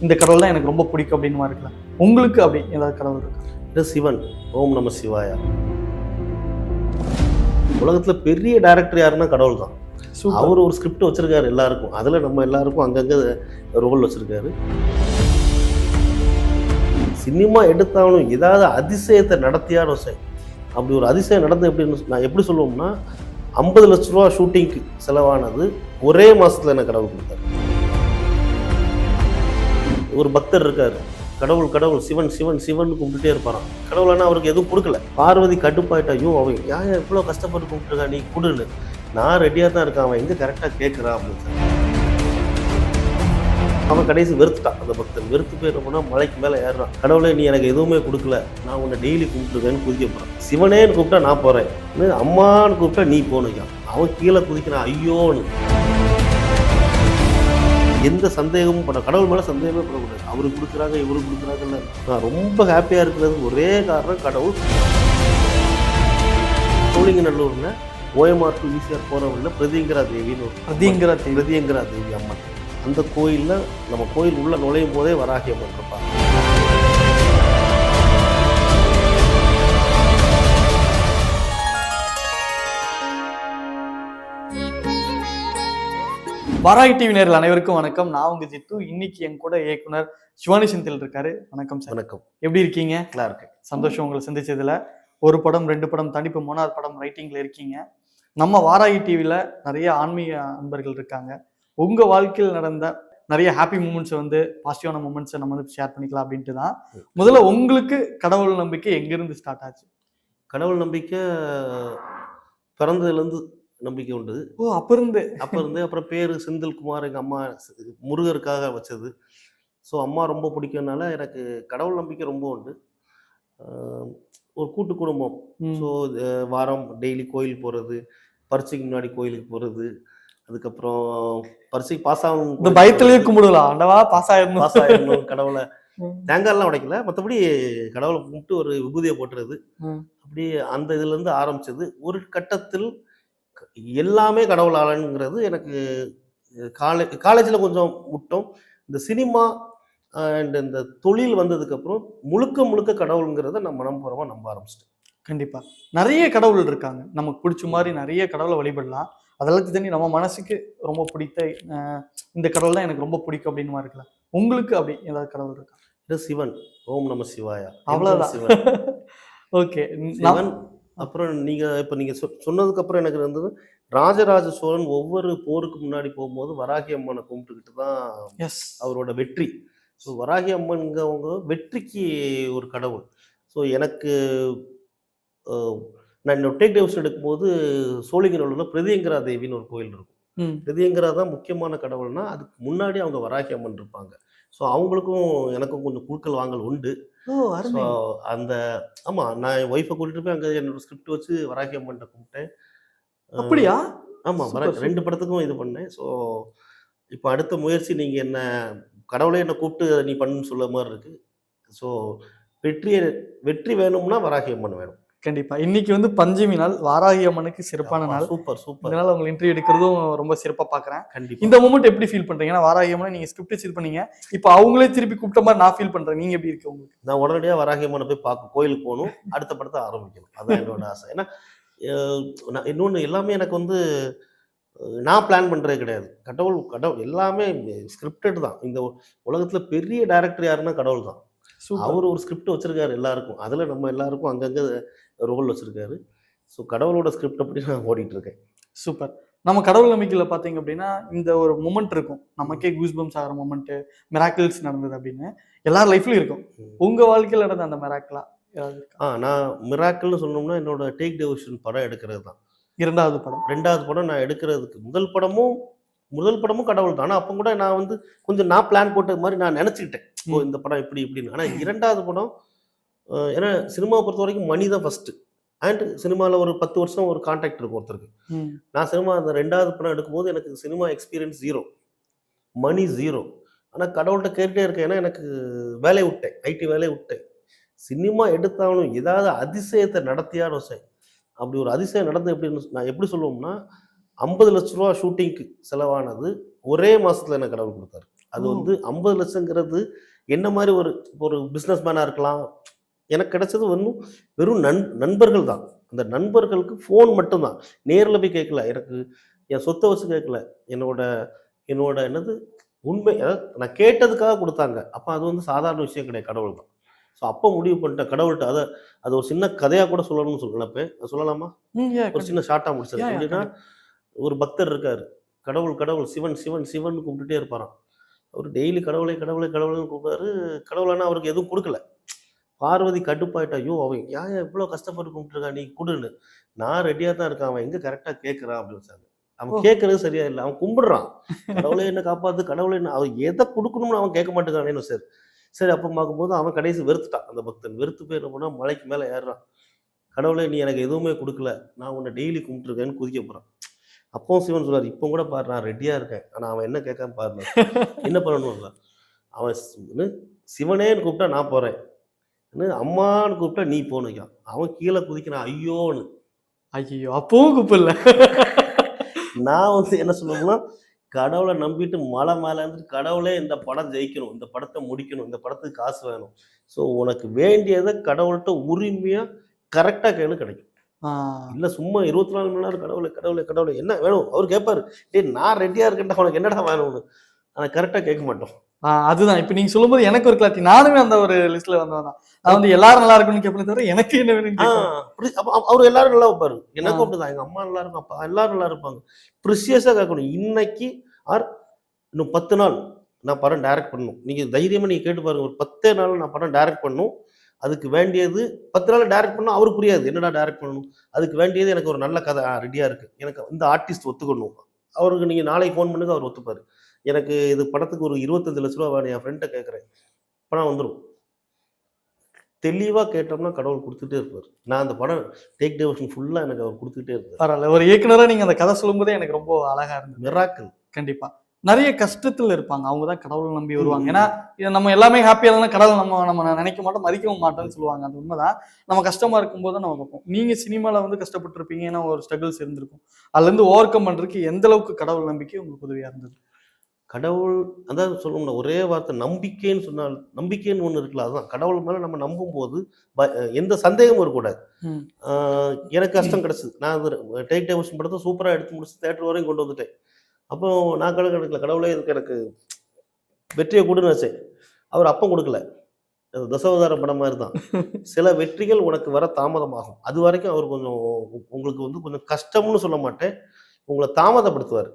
இந்த கடவுள் தான் எனக்கு ரொம்ப பிடிக்கும் அப்படின்னு இருக்கலாம். உங்களுக்கு அப்படி ஏதாவது கடவுள் இருக்கு? இது சிவன். ஓம் நம சிவாயா. உலகத்துல பெரிய டைரக்டர் யாருன்னா கடவுள் தான். அவர் ஒரு ஸ்கிரிப்ட் வச்சிருக்காரு எல்லாருக்கும். அதுல நம்ம எல்லாருக்கும் அங்கங்க ரோல் வச்சிருக்காரு. சினிமா எடுத்தாலும் ஏதாவது அதிசயத்தை நடத்தியானோ சரி, அப்படி ஒரு அதிசயம் நடந்து எப்படின்னு நான் எப்படி சொல்லுவோம்னா, 50 லட்ச ரூபா ஷூட்டிங்க்கு செலவானது ஒரே மாசத்துல எனக்கு கடவுள் கொடுத்தாரு. ஒரு பக்தர் இருக்காரு, கடவுள் கடவுள் சிவன் சிவன் சிவன் கும்பிட்டுட்டே இருப்பாராம். கடவுளானா அவருக்கு எதுவும் கொடுக்கல. பார்வதி கட்டுப்பாயிட்டா, ஐயோ அவன் ஏன் எவ்வளோ கஷ்டப்பட்டு கும்பிட்டுருக்கா, நீ கொடுன்னு. நான் ரெடியாக தான் இருக்கேன், அவன் எங்கே கரெக்டாக கேட்குறான் அப்படின்னு சொல்லி அவன் கடைசி வெறுத்துட்டான். அந்த பக்தன் வெறுத்து போயிடுறோம்னா மலைக்கு மேலே ஏறுறான். கடவுளே நீ எனக்கு எதுவுமே கொடுக்கல, நான் உன்னை டெய்லி கும்பிட்டுருக்கேன்னு குதிக்க போகிறான். சிவனேன்னு கூப்பிட்டா நான் போகிறேன், அம்மான்னு கூப்பிட்டா நீ போகணும். அவன் கீழே குதிக்கிறான் ஐயோன்னு. எந்த சந்தேகமும் பட கடவுள் மேலே சந்தேகமே படக்கூடாது. அவரு கொடுக்குறாங்க இவரு கொடுக்குறாங்கல்ல. நான் ரொம்ப ஹாப்பியாக இருக்கிறது ஒரே காரணம் கடவுள். சோழிங்கநல்லூரில் OMR to ECR போகிறவங்களில் பிரதியங்கரா தேவின்னு ஒரு பிரதியங்கரா தேவி அம்மன். அந்த கோயிலில் நம்ம கோயில் உள்ள நுழையும் போதே வராகி அம்மன் இருப்பாங்க. வாராகி டிவி நேயர்கள் அனைவருக்கும் வணக்கம். நான் உங்க ஜித்து. இன்னைக்கு என் கூட இயக்குனர் சிவானி செந்தில் இருக்காரு. வணக்கம் சார். வணக்கம். எப்படி இருக்கீங்க? நல்லா இருக்கேன். சந்தோஷம் உங்களை சந்திச்சதுல. ஒரு படம் 2 படம் தாண்டி இப்போ 3வது படம் ரைட்டிங்ல இருக்கீங்க. நம்ம வாராகி டிவில நிறைய ஆன்மீக அன்பர்கள் இருக்காங்க. உங்க வாழ்க்கையில் நடந்த நிறைய ஹாப்பி மூமெண்ட்ஸ் பாசிட்டிவான மூமெண்ட்ஸை நம்ம ஷேர் பண்ணிக்கலாம் அப்படின்ட்டு தான். முதல்ல உங்களுக்கு கடவுள் நம்பிக்கை எங்கிருந்து ஸ்டார்ட் ஆச்சு? கடவுள் நம்பிக்கை பிறந்ததுலேருந்து நம்பிக்கை உண்டு. அப்ப இருந்து அப்புறம் பேர் செந்தில்குமார் எங்கள் அம்மா முருகருக்காக வச்சது. ஸோ அம்மா ரொம்ப பிடிக்கும்னால எனக்கு கடவுள் நம்பிக்கை ரொம்ப உண்டு. ஒரு கூட்டு குடும்பம். ஸோ வாரம் டெய்லி கோயில் போகிறது, பரீட்சைக்கு முன்னாடி கோயிலுக்கு போகிறது, அதுக்கப்புறம் பரீட்சைக்கு பாஸ் ஆகணும், இந்த பயத்திலேயே கும்பிடலாம், ஆண்டவா பாஸ் ஆயிடணும் கடவுளை. தேங்காய்லாம் உடைக்கல, மற்றபடி கடவுளை கும்பிட்டு ஒரு விபூதியை போட்டுறது. அப்படி அந்த இதுலேருந்து ஆரம்பிச்சது. ஒரு கட்டத்தில் எல்லாமே கடவுளாளங்கிறது எனக்கு காலேஜில் கொஞ்சம் விட்டோம். இந்த சினிமா அண்ட் இந்த தொழில் வந்ததுக்கப்புறம் முழுக்க முழுக்க கடவுளுங்கிறத நம்ம மனப்பூர்வமாக நம்ப ஆரம்பிச்சிட்டேன். கண்டிப்பாக நிறைய கடவுள் இருக்காங்க, நமக்கு பிடிச்ச மாதிரி நிறைய கடவுளை வழிபடலாம். அதெல்லாம் தண்ணி நம்ம மனசுக்கு ரொம்ப பிடித்த இந்த கடவுள் தான் எனக்கு ரொம்ப பிடிக்கும் அப்படின்னு இருக்கலாம். உங்களுக்கு அப்படி ஏதாவது கடவுள் இருக்கா? இது சிவன். ஓம் நம சிவாயா. அவ்வளோதான். சிவன். ஓகே. சிவன். அப்புறம் நீங்கள் சொன்னதுக்கப்புறம் எனக்கு இருந்தது, ராஜராஜ சோழன் ஒவ்வொரு போருக்கு முன்னாடி போகும்போது வராகி அம்மனை கும்பிட்டுக்கிட்டு தான் அவரோட வெற்றி. ஸோ வராகி அம்மன்கிறவங்க வெற்றிக்கு ஒரு கடவுள். ஸோ எனக்கு நான் என்னோட டேக் டெவஸ் எடுக்கும்போது சோழிங்கநல்லூரில் பிரதியங்கரா தேவின்னு ஒரு கோயில் இருக்கும். பிரதியங்கரா தான் முக்கியமான கடவுள்னா அதுக்கு முன்னாடி அவங்க வராகி அம்மன் இருப்பாங்க. ஸோ அவங்களுக்கும் எனக்கும் கொஞ்சம் குழுக்கள் வாங்கல் உண்டு. அந்த ஆமாம், நான் என் ஒய்ஃபை கூட்டிட்டு போய் அங்கே என்னோட ஸ்கிரிப்ட் வச்சு வராகி அம்மன்ட்ட கும்பிட்டேன். அப்படியா? ஆமாம், 2 படத்துக்கும் இது பண்ணேன். ஸோ இப்போ அடுத்த முயற்சி நீங்கள் என்ன கடவுளே என்னை கூப்பிட்டு நீ பண்ணுன்னு சொல்ல மாதிரி இருக்கு. ஸோ வெற்றி வேணும்னா வராகி அம்மன் வேணும். கண்டிப்பா. இன்னைக்கு பஞ்சமி நாள், வாராகி அம்மனுக்கு சிறப்பான நாள். Super super. அதனால உங்க இன்டர்வியூ எடுக்கிறதும் ரொம்ப சிறப்பா பாக்குறேன். கண்டிப்பா. இந்த மூமெண்ட் எப்படி ஃபீல் பண்றீங்க? ஏன்னா வாராகி அம்மனை நீங்க ஸ்கிரிப்ட் இது பண்ணீங்க, இப்போ அவங்களே திருப்பி கூப்பிட்ட மாதிரி நான் ஃபீல் பண்றேன். நீங்க எப்படி இருக்கு உங்களுக்கு? நான் உடனடியாக வராகி அம்மனை போய் கோயிலுக்கு போகணும், அடுத்த படத்தை ஆரம்பிக்கணும். அதான் என்னோட ஆசை. ஏன்னா இன்னொன்று எல்லாமே எனக்கு நான் பிளான் பண்ணுறது கிடையாது. கடவுள் எல்லாமே ஸ்கிரிப்டட் தான். இந்த உலகத்தில் பெரிய டைரக்டர் யாருன்னா கடவுள் தான். அவர் ஒரு ஸ்கிரிப்ட் வச்சிருக்காரு எல்லாருக்கும். அதில் நம்ம எல்லாருக்கும் அங்கங்கே ரோல் வச்சிருக்காரு. ஸோ கடவுளோட ஸ்கிரிப்ட் அப்படி நான் ஓடிட்டு இருக்கேன். சூப்பர். நம்ம கடவுள் நம்பிக்கையில் பார்த்தீங்க அப்படின்னா இந்த ஒரு மொமெண்ட் இருக்கும், நமக்கே கூஸ் பம்ஸ் ஆகிற மொமெண்ட்டு, மிராக்கிள்ஸ் நடந்தது அப்படின்னு எல்லார் லைஃப்லையும் இருக்கும். உங்கள் வாழ்க்கையில் நடந்த அந்த மிராக்கிளா ஏதாவது? நான் மிராக்கிள்னு சொன்னோம்னா என்னோட டேக் டெவஷன் படம் எடுக்கிறது தான். 2வது படம் நான் எடுக்கிறதுக்கு முதல் படமும் கடவுள் தான். ஆனால் அப்போ கூட நான் கொஞ்சம் பிளான் போட்ட மாதிரி நான் நினச்சிக்கிட்டேன், இந்த படம் இப்படின்னு. ஆனால் 2வது படம், ஏன்னா சினிமாவை பொறுத்த வரைக்கும் மணி தான் ஃபஸ்ட்டு. அண்ட் சினிமாவில் ஒரு 10 வருஷம் ஒரு கான்டாக்ட் இருக்கும் ஒருத்தருக்கு. நான் சினிமா அந்த 2வது படம் எடுக்கும்போது எனக்கு சினிமா எக்ஸ்பீரியன்ஸ் 0, மணி 0. ஆனால் கடவுள்கிட்ட கேட்டுட்டே இருக்கேன். ஏன்னா எனக்கு வேலையை விட்டேன், ஐடி வேலையை விட்டேன். சினிமா எடுத்தாலும் ஏதாவது அதிசயத்தை நடத்தியானோ சரி, அப்படி ஒரு அதிசயம் நடந்து எப்படின்னு நான் எப்படி சொல்லுவோம்னா, 50 லட்ச ரூபா ஷூட்டிங்க்கு செலவானது ஒரே மாதத்தில் எனக்கு கடவுள் கொடுத்தாரு. அது வந்து 50 லட்சங்கிறது என்ன மாதிரி ஒரு ஒரு பிஸ்னஸ் மேனாக இருக்கலாம். எனக்கு கிடைச்சது வந்து வெறும் நண்பர்கள் தான். அந்த நண்பர்களுக்கு ஃபோன் மட்டும்தான். நேரில் போய் கேட்கல. எனக்கு என் சொத்தை வச்சு கேட்கல. என்னோட என்னோட என்னது உண்மை அதாவது நான் கேட்டதுக்காக கொடுத்தாங்க. அப்போ அது வந்து சாதாரண விஷயம் கிடையாது. கடவுள் தான். ஸோ அப்போ முடிவு பண்ணிட்டேன் கடவுள்கிட்ட. அது ஒரு சின்ன கதையாக கூட சொல்லணும்னு சொல்லலாம். இப்போ சொல்லலாமா? ஒரு சின்ன ஷார்ட்டாக முடிச்சது. எப்படின்னா ஒரு பக்தர் இருக்காரு. கடவுள் கடவுள் சிவன் சிவன் சிவன் கும்பிட்டுட்டே இருப்பாராம். அவர் டெய்லி கடவுளை கடவுளை கடவுளைன்னு கூப்பிட்டாரு. கடவுளானா அவருக்கு எதுவும் கொடுக்கல. பார்வதி கடுப்பாயிட்டா, ஐயோ அவன் ஏன் இவ்வளோ கஷ்டப்பட்டு கும்பிட்டுருக்கான், நீ கொடுன்னு. நான் ரெடியாக தான் இருக்கேன், அவன் எங்கே கரெக்டாக கேட்குறான் அப்படின்னு சொன்னாங்க. அவன் கேட்கறது சரியா இல்லை, அவன் கும்பிடுறான். கடவுளே என்ன காப்பாத்து, கடவுளே என்ன, அவன் எதை கொடுக்கணும்னு அவன் கேட்க மாட்டேங்கிறானேன்னு சார். சரி அப்போ பார்க்கும்போது அவன் கடைசி வெறுத்துட்டான். அந்த பக்தன் வெறுத்து போய் என்ன பண்ணா, மலைக்கு மேலே ஏறுறான். கடவுளே நீ எனக்கு எதுவுமே கொடுக்கல, நான் உன்னை டெய்லி கும்பிட்டுருக்கேன்னு குதிக்க போகிறான். அப்பவும் சிவன் சொல்றாரு, இப்போ கூட பாரு நான் ரெடியாக இருக்கேன், ஆனால் அவன் என்ன கேட்காம பாருங்க என்ன பண்ணணும்ல. அவன் சிவனேன்னு கூப்பிட்டா நான் போகிறேன், அம்மான்னு கூப்பிட்டா நீ போனுங்க. அவன் கீழே குதிக்கிறான் ஐயோன்னு. ஐயோ அப்பவும் கூப்பிடல. நான் வந்து என்ன சொல்லணும்னா, கடவுளை நம்பிட்டு மலை மேலே இருந்துட்டு கடவுளே இந்த படம் ஜெயிக்கணும், இந்த படத்தை முடிக்கணும், இந்த படத்துக்கு காசு வேணும், ஸோ உனக்கு வேண்டியதை கடவுள்கிட்ட உரிமையாக கரெக்டாக கேளு கிடைக்கும். இல்லை சும்மா 24 மணி நேரம் கடவுளை கடவுளை கடவுளை என்ன வேணும் அவர் கேட்பாரு. டேய் நான் ரெடியாக இருக்கேன்டா, உனக்கு என்னடா வேணும்னு. ஆனால் கரெக்டாக கேட்க மாட்டோம். அதுதான் இப்ப நீங்க சொல்லும்போது எனக்கு ஒரு கிளாரிட்டி. நானுமே அந்த ஒரு லிஸ்ட்ல வந்தவன் தான். நான் வந்து எல்லாரும் நல்லா இருக்கும்னு கேட்பேன் தவிர எனக்கு என்ன வேணும்னு அவர் எல்லாரும் நல்லா வைப்பாரு. எனக்கும் அப்படிதான். எங்க அம்மா நல்லா இருக்கும், அப்பா எல்லாரும் நல்லா இருப்பாங்க. ப்ரிசியஸா கேட்கணும். இன்னைக்கு ஆர் இன்னும் 10 நாள் நான் படம் டைரக்ட் பண்ணணும். நீங்க தைரியமா நீங்க கேட்டு பாருங்க. ஒரு 10 நாள் நான் படம் டைரக்ட் பண்ணணும். அதுக்கு வேண்டியது 10 நாள் டைரக்ட் பண்ணணும். அவருக்கு புரியாது என்னடா டைரக்ட் பண்ணணும். அதுக்கு வேண்டியது எனக்கு ஒரு நல்ல கதை ரெடியா இருக்கு, எனக்கு இந்த ஆர்டிஸ்ட் ஒத்துக்கணும். அவருக்கு நீங்க நாளைக்கு ஃபோன் பண்ணுங்க, அவர் ஒத்துப்பாரு. எனக்கு இது படத்துக்கு ஒரு 25 லட்ச ரூபா வேணும், என் ஃப்ரெண்ட்டை கேட்குறேன், பணம் வந்துடும். தெளிவாக கேட்டோம்னா கடவுள் கொடுத்துட்டே இருப்பார். நான் அந்த படம் டேக் டெவோஷன் ஃபுல்லாக எனக்கு அவர் கொடுத்துக்கிட்டே இருப்பார். பரவாயில்ல, ஒரு இயக்குனராக நீங்கள் அந்த கதை சொல்லும்போதே எனக்கு ரொம்ப அழகா இருந்தது. மிராக்கிள். கண்டிப்பாக நிறைய கஷ்டத்தில் இருப்பாங்க, அவங்க தான் கடவுளை நம்பி வருவாங்க. ஏன்னா நம்ம எல்லாமே ஹாப்பியாக இருந்தால் கடவுள் நம்ம நினைக்க மாட்டோம், மதிக்கவும் மாட்டோம்னு சொல்லுவாங்க. அது உண்மைதான். நம்ம கஷ்டமா இருக்கும்போது தான் நம்ம பார்ப்போம். நீங்க சினிமாவில் வந்து கஷ்டப்பட்டுருப்பீங்க, ஏன்னா ஒரு ஸ்ட்ரகிள்ஸ் இருந்திருக்கும். அதுலேருந்து ஓவர் கம் பண்ணுறதுக்கு எந்த அளவுக்கு கடவுள் நம்பிக்கை உங்களுக்கு உதவியாக இருந்தது? கடவுள் அதான் சொல்லணும்னா ஒரே வார்த்தை நம்பிக்கைன்னு சொன்னால், நம்பிக்கைன்னு ஒன்று இருக்குல்ல, அதுதான். கடவுள் மேலே நம்ம நம்பும் போது எந்த சந்தேகமும் இருக்கக்கூடாது. எனக்கு கஷ்டம் கிடச்சிது. நான் டேக் டெவோஷன் படத்தை சூப்பராக எடுத்து முடிச்சு தேட்டர் வரையும் கொண்டு வந்துட்டேன். அப்போ நான் கிடைக்கல, கடவுளே இதுக்கு எனக்கு வெற்றியை கொடுன்னு வச்சேன். அவர் அப்போ கொடுக்கல. தசாவதார படம் மாதிரி தான். சில வெற்றிகள் உனக்கு வர தாமதமாகும். அது வரைக்கும் அவர் கொஞ்சம் உங்களுக்கு வந்து கொஞ்சம் கஷ்டம்னு சொல்ல மாட்டேன், உங்களை தாமதப்படுத்துவார்.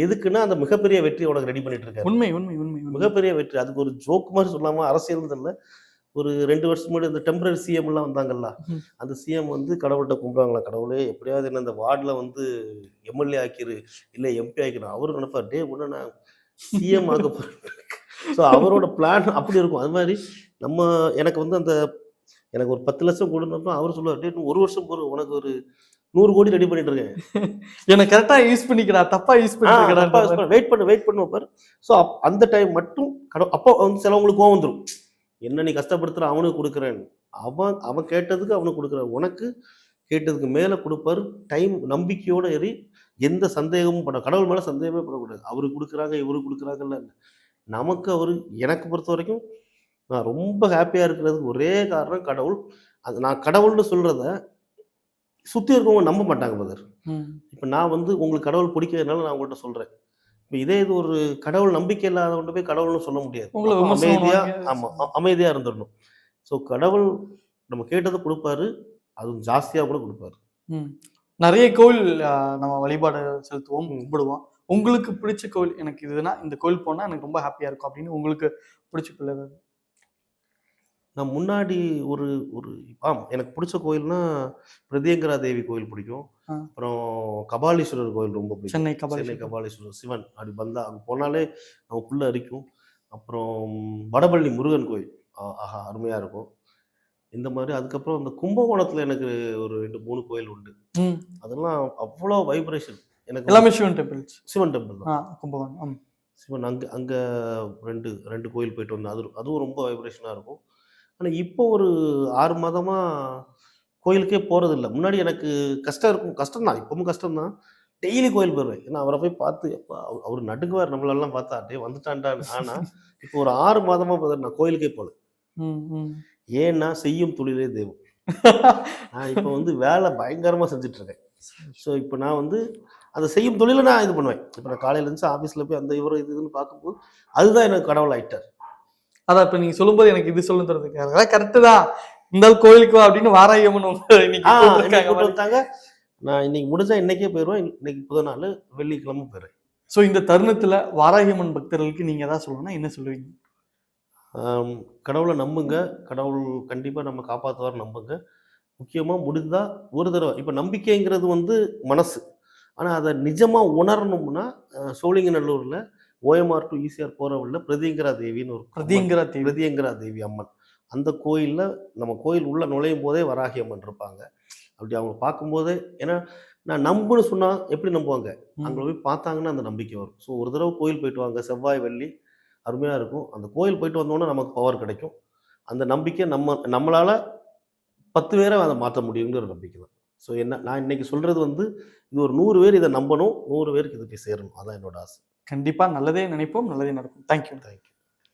எதுக்குன்னா அந்த மிகப்பெரிய வெற்றி உனக்கு ரெடி பண்ணிட்டு இருக்காரு. உண்மை உண்மை உண்மை மிகப்பெரிய வெற்றி. அதுக்கு ஒரு ஜோக் மாதிரி சொல்லாம, அரசியல் தெரியல, ஒரு 2 வருஷம் முன்னாடி இந்த டெம்பரரி சிஎம் எல்லாம் வந்தாங்கல்ல, அந்த சிஎம் வந்து கடவுள்கிட்ட கும்பிடுவாங்களா, கடவுளே எப்படியாவது என்ன இந்த வார்டில் வந்து எம்எல்ஏ ஆக்கிரு, இல்லை எம்பி ஆக்கிரு. அவரு நினைப்பார், டே உடனே நான் சிஎம் ஆக போறேன். ஸோ அவரோட பிளான் அப்படி இருக்கும். அது மாதிரி எனக்கு வந்து எனக்கு ஒரு 10 லட்சம் கொடுத்தப்போ அவர் சொல்லுவார், டே இன்னும் 1 வருஷம் போகிறோம், உனக்கு ஒரு 100 கோடி ரெடி பண்ணிட்டு இருக்கேன், எனக்கு கரெக்டா யூஸ் பண்ணிக்கிறா, தப்பா யூஸ் பண்ணிக்கிறா, வெயிட் பண்ண வைப்பார். ஸோ அந்த டைம் மட்டும் அப்போ வந்து சிலவங்களுக்கு கோவம் வந்துடும், என்ன நீ கஷ்டப்படுத்துற, அவனுக்கு கொடுக்குறேன். அவன் கேட்டதுக்கு அவனுக்கு கொடுக்குறான், உனக்கு கேட்டதுக்கு மேலே கொடுப்பாரு. டைம் நம்பிக்கையோட ஏறி எந்த சந்தேகமும் பண்ண, கடவுள் மேலே சந்தேகமே பண்ணக்கூடாது. அவருக்கு கொடுக்குறாங்க இவருக்கு கொடுக்குறாங்கல்ல, நமக்கு அவரு. எனக்கு பொறுத்த வரைக்கும் நான் ரொம்ப ஹாப்பியாக இருக்கிறதுக்கு ஒரே காரணம் கடவுள். அது நான் கடவுள்னு சொல்கிறத சுற்றி இருக்கவங்க நம்ப மாட்டாங்க பிரதர். இப்போ நான் வந்து உங்களுக்கு கடவுள் பிடிக்கிறதுனால நான் உங்கள்கிட்ட சொல்கிறேன். இப்போ இதே இது ஒரு கடவுள் நம்பிக்கை இல்லாதவங்க போய் கடவுள்னு சொல்ல முடியாது. அமைதியாக இருந்துடணும். ஸோ கடவுள் நம்ம கேட்டதை கொடுப்பாரு, அதுவும் ஜாஸ்தியாக கூட கொடுப்பாரு. நிறைய கோவில் நம்ம வழிபாடு செலுத்துவோம், கும்பிடுவோம். உங்களுக்கு பிடிச்ச கோவில், எனக்கு இதுனா இந்த கோவில் போனால் எனக்கு ரொம்ப ஹாப்பியாக இருக்கும் அப்படின்னு உங்களுக்கு பிடிச்ச கோவில்? நான் முன்னாடி ஒரு எனக்கு பிடிச்ச கோயில்னா பிரத்யங்கரா தேவி கோயில் பிடிக்கும். அப்புறம் கபாலீஸ்வரர் கோயில் ரொம்ப பிடிக்கும். சென்னை கபாலீஸ்வரர் சிவன் அப்படி வந்தால் அங்கே போனாலே நமக்குள்ளே அரிக்கும். அப்புறம் வடபழனி முருகன் கோயில் அருமையாக இருக்கும். இந்த மாதிரி அதுக்கப்புறம் இந்த கும்பகோணத்தில் எனக்கு ஒரு 2-3 கோயில் உண்டு. அதெல்லாம் அவ்வளோ வைப்ரேஷன். எனக்கு எல்லாமே சிவன் டெம்பிள். சிவன் டெம்பிள் தான் கும்பகோணம். சிவன் அங்கே 2 கோயில் போயிட்டு வந்தேன். அதுவும் ரொம்ப வைப்ரேஷனாக இருக்கும். ஆனால் இப்போ ஒரு 6 மாதமாக கோயிலுக்கே போகிறதில்ல. முன்னாடி எனக்கு கஷ்டம் இருக்கும், கஷ்டம்தான், இப்பவும் கஷ்டம்தான். டெய்லி கோயில் போயிருவேன். ஏன்னா அவரை போய் பார்த்து எப்பா அவர் நடுங்குவார் நம்மளெல்லாம் பார்த்தா, டே வந்துட்டான்டான்னு. ஆனா இப்போ ஒரு 6 மாதமா நான் கோயிலுக்கே போல. ம், ம். ஏன்னா செய்யும் தொழிலே தெய்வம். நான் இப்போ வந்து வேலை பயங்கரமா செஞ்சுட்டு இருக்கேன். ஸோ இப்போ நான் வந்து அந்த செய்யும் தொழிலை நான் இது பண்ணுவேன். இப்போ நான் காலையில இருந்து ஆஃபீஸில் போய் அந்த இவரை இதுன்னு பார்க்கும்போது அதுதான் எனக்கு கடவுள் ஆயிட்டார். அதான் இப்ப நீங்க சொல்லும்போது எனக்கு இது சொல்ல தருது. அதான் கரெக்ட் தான். இந்த ஆள் கோயிலுக்கு வா அப்படின்னு வாராகி அம்மன் உங்களை இன்னைக்கு இன்னைக்கு கூப்பிட்டிருக்காங்க கூப்பிட்டு பாருங்க. வந்தாங்க. நான் இன்னைக்கு முடிஞ்சா இன்னைக்கே போயிடுவேன். இன்னைக்கு புது நாள், வெள்ளிக்கிழமை போயிடுறேன். சோ இந்த தருணத்துல வாராகி அம்மன் பக்தர்களுக்கு நீங்க ஏதாவது சொல்லணும்னா என்ன சொல்லுவீங்க? கடவுளை நம்புங்க. கடவுள் கண்டிப்பாக நம்ம காப்பாற்றுவார் நம்புங்க. முக்கியமாக முடிந்தால் ஒரு தடவை இப்போ நம்பிக்கைங்கிறது வந்து மனசு. ஆனால் அதை நிஜமாக உணரணும்னா சோழிங்கநல்லூரில் ஓஎம்ஆர் டு ஈசிஆர் போகிற வழியில் பிரதியங்கரா தேவின்னு ஒரு பிரதிங்கிற தேவி. பிரதியங்கரா தேவி அம்மன். அந்த கோயிலில் நம்ம கோயில் உள்ள நுழையும் போதே வராகி அம்மன் இருப்பாங்க. அப்படி அவங்க பார்க்கும்போதே, ஏன்னா நான் நம்புன்னு சொன்னால் எப்படி நம்புவாங்க? அங்கே போய் பார்த்தாங்கன்னா அந்த நம்பிக்கை வரும். ஸோ ஒரு தடவை கோயில் போயிட்டு வாங்க, செவ்வாய் வெள்ளி அருமையாக இருக்கும். அந்த கோயில் போயிட்டு வந்தோன்னே நமக்கு பவர் கிடைக்கும். அந்த நம்பிக்கை நம்மளால் 10 பேரை அதை மாற்ற முடியுங்கிற நம்பிக்கை தான். ஸோ நான் இன்னைக்கு சொல்கிறது வந்து இது ஒரு 100 பேர் இதை நம்பணும், 100 பேருக்கு இது போய் சேரணும். அதான் என்னோட ஆசை. கண்டிப்பா நல்லதே நினைப்போம், நல்லதே நடக்கும். தேங்க்யூ. தேங்க்யூ.